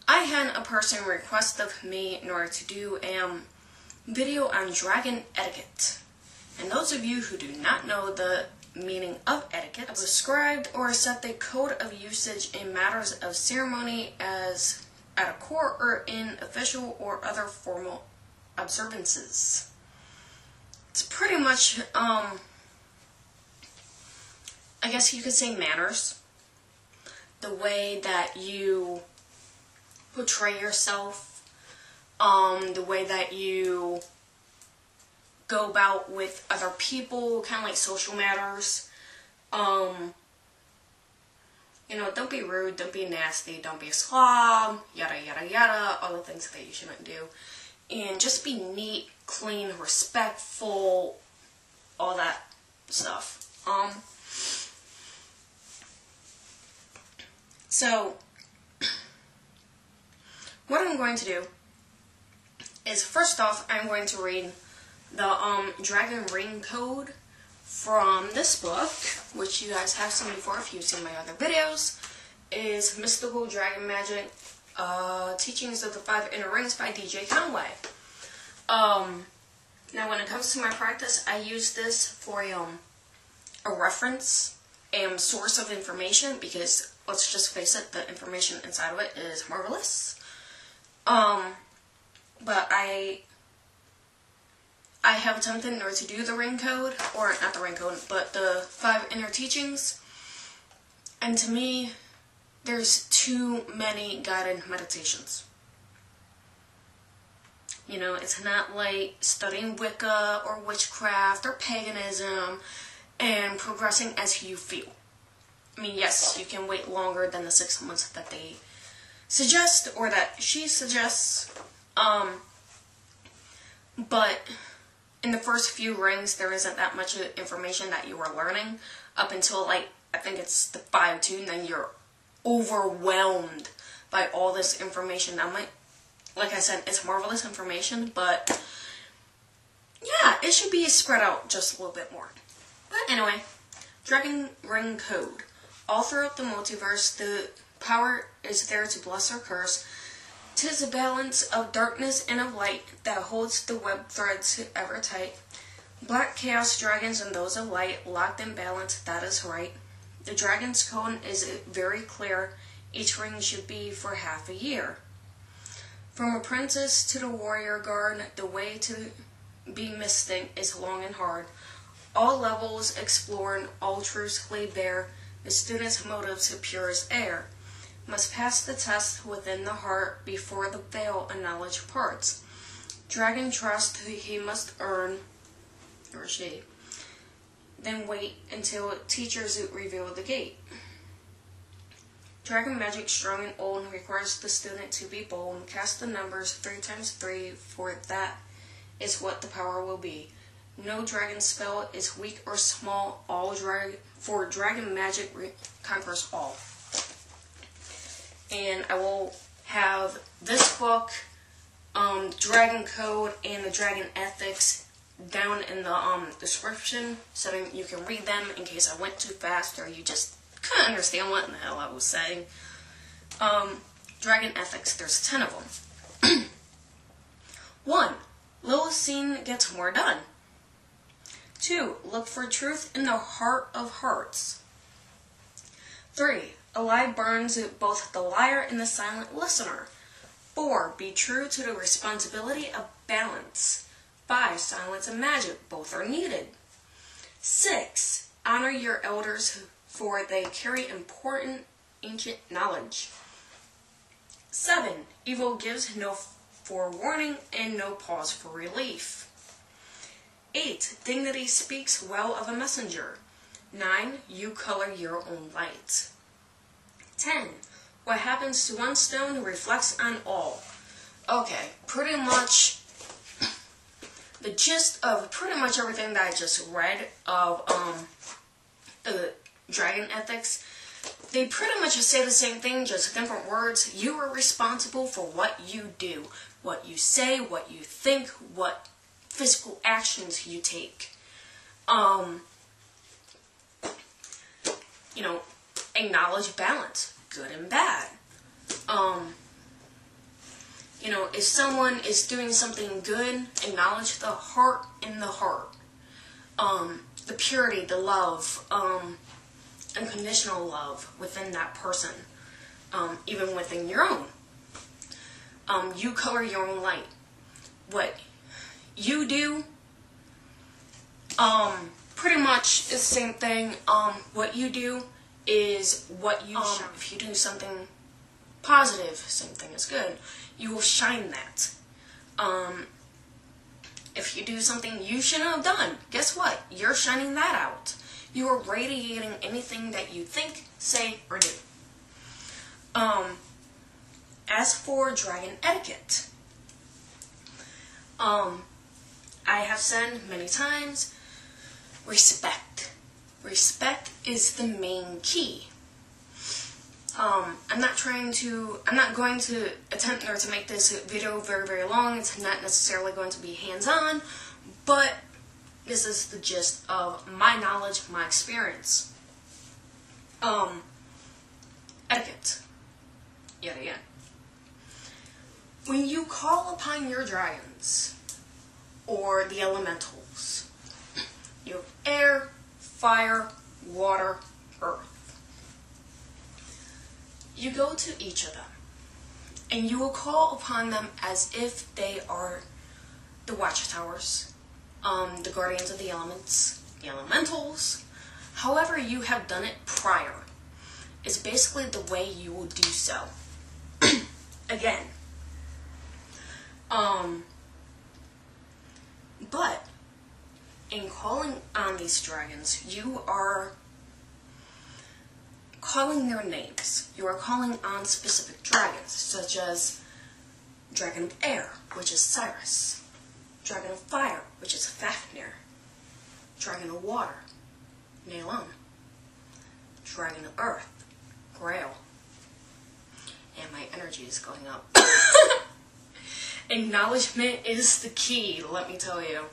I had a person request of me in order to do a video on dragon etiquette. And those of you who do not know the meaning of etiquette, prescribed or set the code of usage in matters of ceremony as at a court or in official or other formal observances. It's pretty much, I guess you could say manners. The way that you portray yourself, the way that you go about with other people, kind of like social matters. You know, don't be rude, don't be nasty, don't be a slob, yada yada yada, all the things that you shouldn't do. And just be neat, clean, respectful, all that stuff. So, what I'm going to do is, first off, I'm going to read the Dragon Ring Code from this book, which you guys have seen before if you've seen my other videos, is Mystical Dragon Magic, Teachings of the Five Inner Rings by DJ Conway. Now when it comes to my practice, I use this for a reference and source of information, because let's just face it, the information inside of it is marvelous. But I have attempted in order to do the ring code, or not the ring code, but the 5 inner teachings. And to me, there's too many guided meditations. You know, it's not like studying Wicca or witchcraft or paganism and progressing as you feel. I mean, yes, you can wait longer than the 6 months that they suggest, or that she suggests, but in the first few rings, there isn't that much information that you are learning up until, like, I think it's the 5-2, and then you're overwhelmed by all this information. Now, like I said, it's marvelous information, but yeah, it should be spread out just a little bit more. But anyway, Dragon Ring Code. All throughout the multiverse, the power is there to bless or curse. 'Tis a balance of darkness and of light that holds the web threads ever tight. Black chaos dragons and those of light, locked in balance, that is right. The dragon's code is very clear. Each ring should be for half a year. From apprentice to the warrior guard, the way to be mystic is long and hard. All levels explored, all truths laid bare. The student's motives pure as air. Must pass the test within the heart before the veil of knowledge parts. Dragon trust he must earn, or she. Then wait until teachers reveal the gate. Dragon magic strong and old requires the student to be bold. Cast the numbers 3 times 3, for that is what the power will be. No dragon spell is weak or small. For dragon magic conquers all. And I will have this book, Dragon Code, and the Dragon Ethics down in the description, so that you can read them in case I went too fast or you just couldn't understand what in the hell I was saying. Dragon Ethics, there's 10 of them. 1. Little scene gets more done. 2. Look for truth in the heart of hearts. 3. A lie burns both the liar and the silent listener. 4. Be true to the responsibility of balance. 5. Silence and magic, both are needed. 6. Honor your elders, for they carry important ancient knowledge. 7. Evil gives no forewarning and no pause for relief. 8. Dignity speaks well of a messenger. 9. You color your own light. 10. What happens to one stone reflects on all. Okay, pretty much the gist of pretty much everything that I just read of the Dragon Ethics, they pretty much say the same thing, just different words. You are responsible for what you do, what you say, what you think, what physical actions you take. You know, acknowledge balance, good and bad. You know, if someone is doing something good, acknowledge the heart in the heart. The purity, the love, unconditional love within that person, even within your own. You color your own light. What you do, pretty much is the same thing. What you do is what you shine. If you do something positive, same thing is good. You will shine that. If you do something you shouldn't have done, guess what? You're shining that out. You are radiating anything that you think, say, or do. As for dragon etiquette, I have said many times, respect. Respect is the main key. I'm not going to attempt to make this video very, very long. It's not necessarily going to be hands-on, but this is the gist of my knowledge, my experience. Etiquette. Yet again. When you call upon your dragons, or the elementals, you have air, fire, water, earth. You go to each of them, and you will call upon them as if they are the watchtowers, the guardians of the elements, the elementals. However you have done it prior is basically the way you will do so. Again. But in calling on these dragons, you are calling their names. You are calling on specific dragons, such as Dragon of Air, which is Cyrus, Dragon of Fire, which is Fafnir, Dragon of Water, Nalon, Dragon of Earth, Grail, and my energy is going up. Acknowledgement is the key, let me tell you.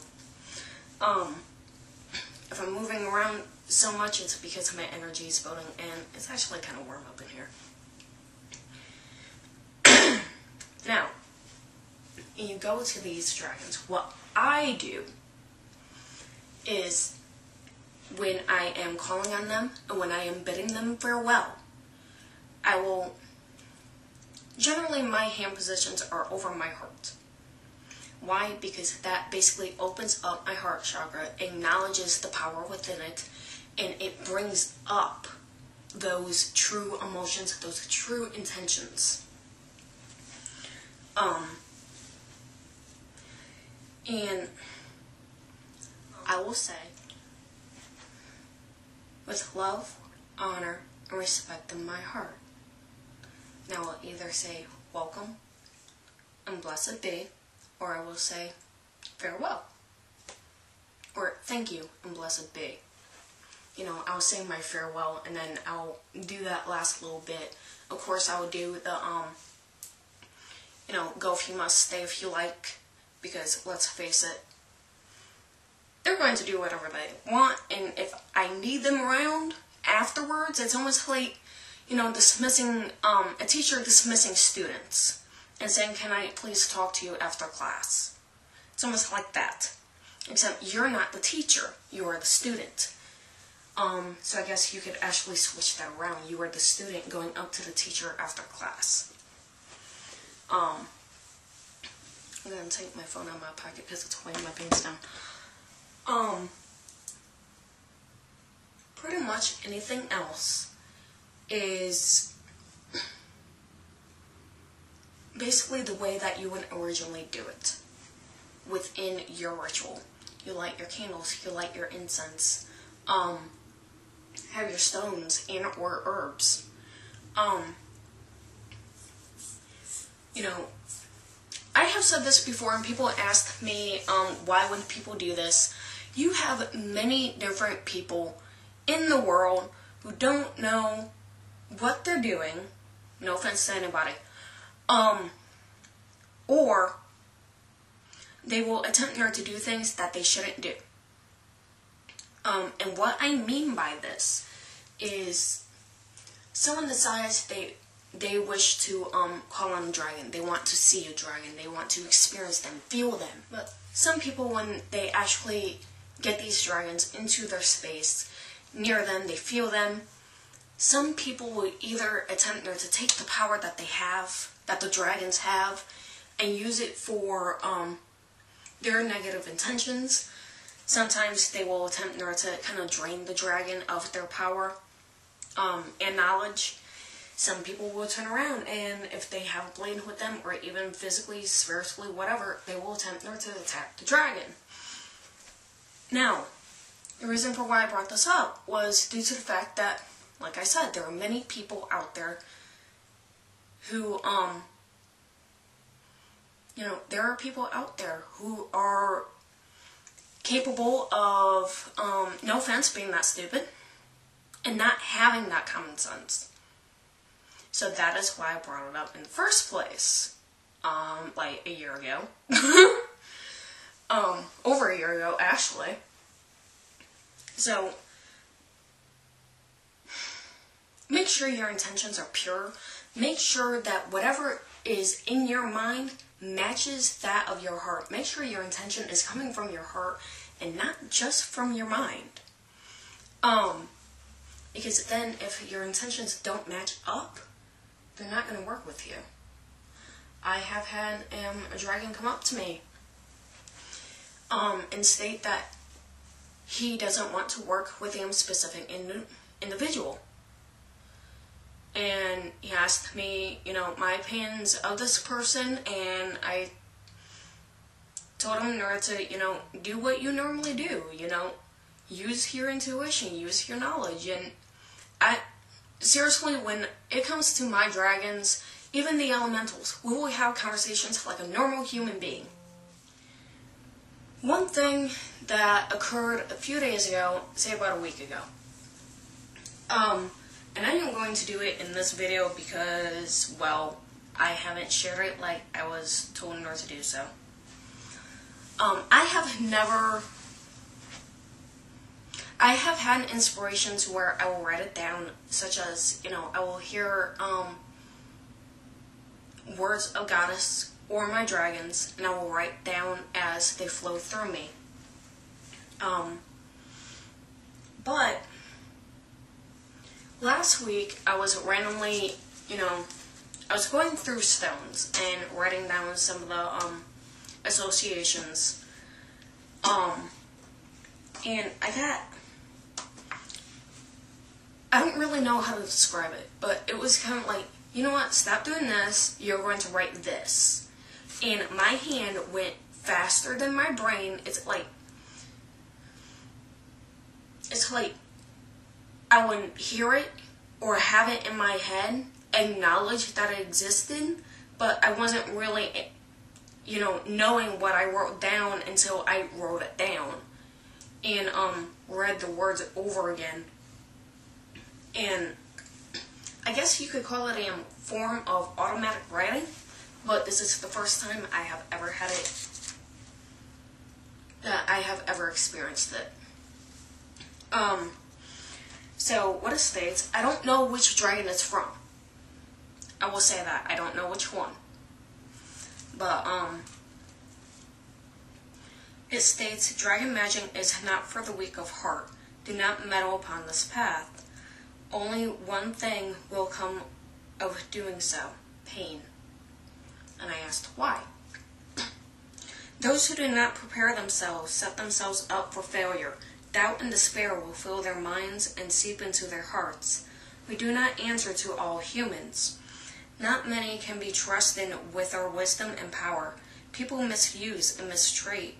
If I'm moving around so much, it's because my energy is building, and it's actually kind of warm up in here. Now, you go to these dragons. What I do is, when I am calling on them, and when I am bidding them farewell, I will... Generally, my hand positions are over my heart. Why? Because that basically opens up my heart chakra, acknowledges the power within it, and it brings up those true emotions, those true intentions. And I will say, with love, honor, and respect in my heart, now I'll either say, welcome, and blessed be, or I will say, farewell, or thank you, and blessed be. You know, I'll say my farewell, and then I'll do that last little bit. Of course, I will do the, you know, go if you must, stay if you like, because, let's face it, they're going to do whatever they want, and if I need them around afterwards, it's almost like, you know, dismissing, a teacher dismissing students and saying, can I please talk to you after class? It's almost like that. Except you're not the teacher, you are the student. So I guess you could actually switch that around. You are the student going up to the teacher after class. I'm going to take my phone out of my pocket because it's weighing my pants down. Pretty much anything else is basically the way that you would originally do it within your ritual. You light your candles, you light your incense, have your stones and or herbs. You know, I have said this before, and people asked me why would people do this. You have many different people in the world who don't know what they're doing, no offense to anybody, or they will attempt to do things that they shouldn't do. And what I mean by this is someone decides they they wish to call on a dragon. They want to see a dragon. They want to experience them, feel them. But some people, when they actually get these dragons into their space, near them, they feel them. Some people will either attempt to take the power that they have, that the dragons have, and use it for their negative intentions. Sometimes they will attempt to kind of drain the dragon of their power and knowledge. Some people will turn around, and if they have a blade with them, or even physically, spiritually, whatever, they will attempt to attack the dragon. Now, the reason for why I brought this up was due to the fact that, like I said, there are many people out there who, there are people out there who are capable of, no offense, being that stupid, and not having that common sense. So that is why I brought it up in the first place, like a year ago. Over a year ago, actually. So, make sure your intentions are pure. Make sure that whatever is in your mind matches that of your heart. Make sure your intention is coming from your heart and not just from your mind. Because then if your intentions don't match up, they're not going to work with you. I have had a dragon come up to me and state that he doesn't want to work with a specific individual. And he asked me, my opinions of this person, and I told him to, do what you normally do, use your intuition, use your knowledge. And seriously, when it comes to my dragons, even the elementals, we will have conversations like a normal human being. One thing that occurred a few days ago, say about a week ago, and I am going to do it in this video because, well, I haven't shared it like I was told in order to do so. I have had an inspiration to where I will write it down, such as, I will hear words of goddess or my dragons, and I will write down as they flow through me. But last week I was randomly, I was going through stones and writing down some of the associations, and I don't really know how to describe it, but it was kind of like, you know what, stop doing this, you're going to write this. And my hand went faster than my brain. It's like I wouldn't hear it or have it in my head, acknowledge that it existed, but I wasn't really, knowing what I wrote down until I wrote it down and read the words over again. And I guess you could call it a form of automatic writing, but this is the first time I have ever had it, that I have ever experienced it. So what it states, I don't know which dragon it's from. I will say that, I don't know which one. But, it states, dragon magic is not for the weak of heart. Do not meddle upon this path. Only one thing will come of doing so, pain. And I asked why. Those who do not prepare themselves set themselves up for failure. Doubt and despair will fill their minds and seep into their hearts. We do not answer to all humans. Not many can be trusted with our wisdom and power. People misuse and mistreat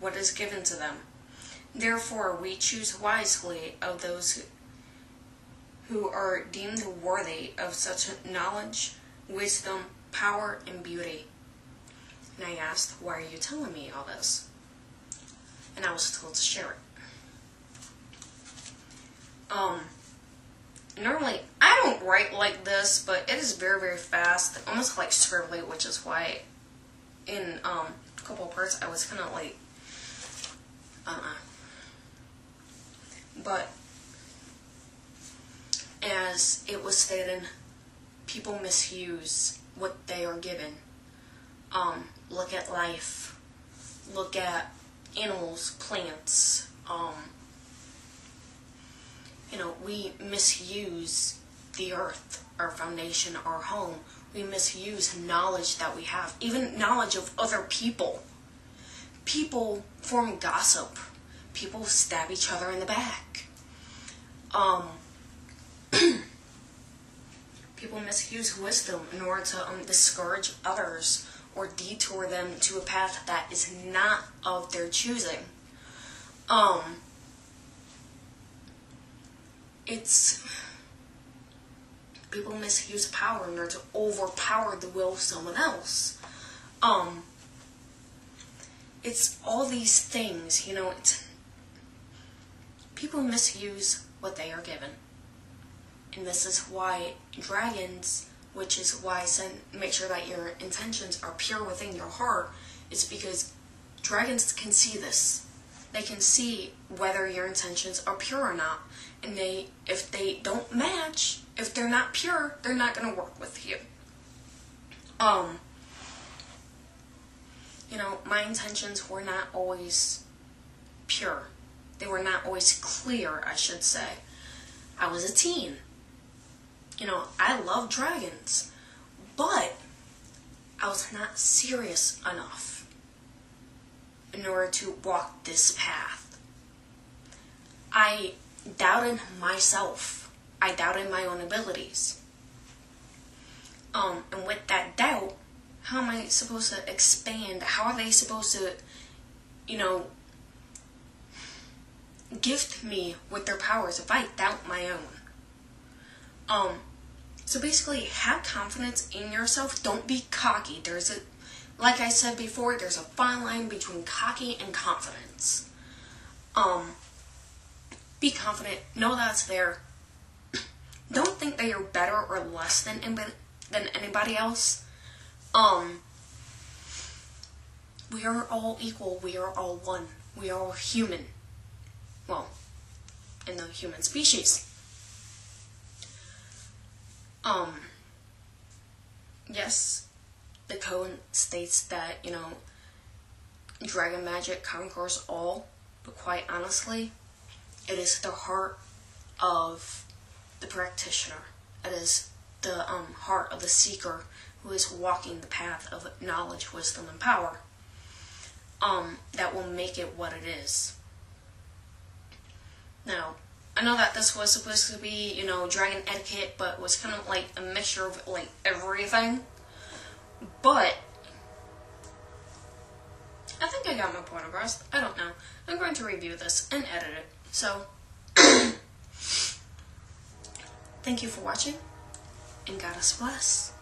what is given to them. Therefore, we choose wisely of those who are deemed worthy of such knowledge, wisdom, power, and beauty. And I asked, why are you telling me all this? And I was told to share it. Normally, I don't write like this, but it is very, very fast, almost like scribbly, which is why in a couple of parts I was kind of like, But as it was stated, people misuse what they are given. Look at life. Look at animals, plants. We misuse the earth, our foundation, our home. We misuse knowledge that we have, even knowledge of other people. People form gossip. People stab each other in the back. People misuse wisdom in order to discourage others or detour them to a path that is not of their choosing. People misuse power in order to overpower the will of someone else. It's all these things, people misuse what they are given. And this is why dragons, which is why I said make sure that your intentions are pure within your heart, is because dragons can see this. They can see whether your intentions are pure or not. And if they don't match, if they're not pure, they're not going to work with you. My intentions were not always pure. They were not always clear, I should say. I was a teen. I love dragons, but I was not serious enough in order to walk this path. I doubted myself. I doubted my own abilities. And with that doubt, how am I supposed to expand? How are they supposed to, gift me with their powers if I doubt my own? So basically, have confidence in yourself. Don't be cocky. Like I said before, there's a fine line between cocky and confidence. Be confident. Know that's there. Don't think that you're better or less than anybody else. We are all equal. We are all one. We are all human. Well, in the human species. Yes, the code states that, dragon magic conquers all, but quite honestly, it is the heart of the practitioner. It is the heart of the seeker who is walking the path of knowledge, wisdom, and power, that will make it what it is. Now, I know that this was supposed to be, dragon etiquette, but was kind of like a mixture of everything. But I think I got my point across. I don't know. I'm going to review this and edit it. So, thank you for watching, and God bless.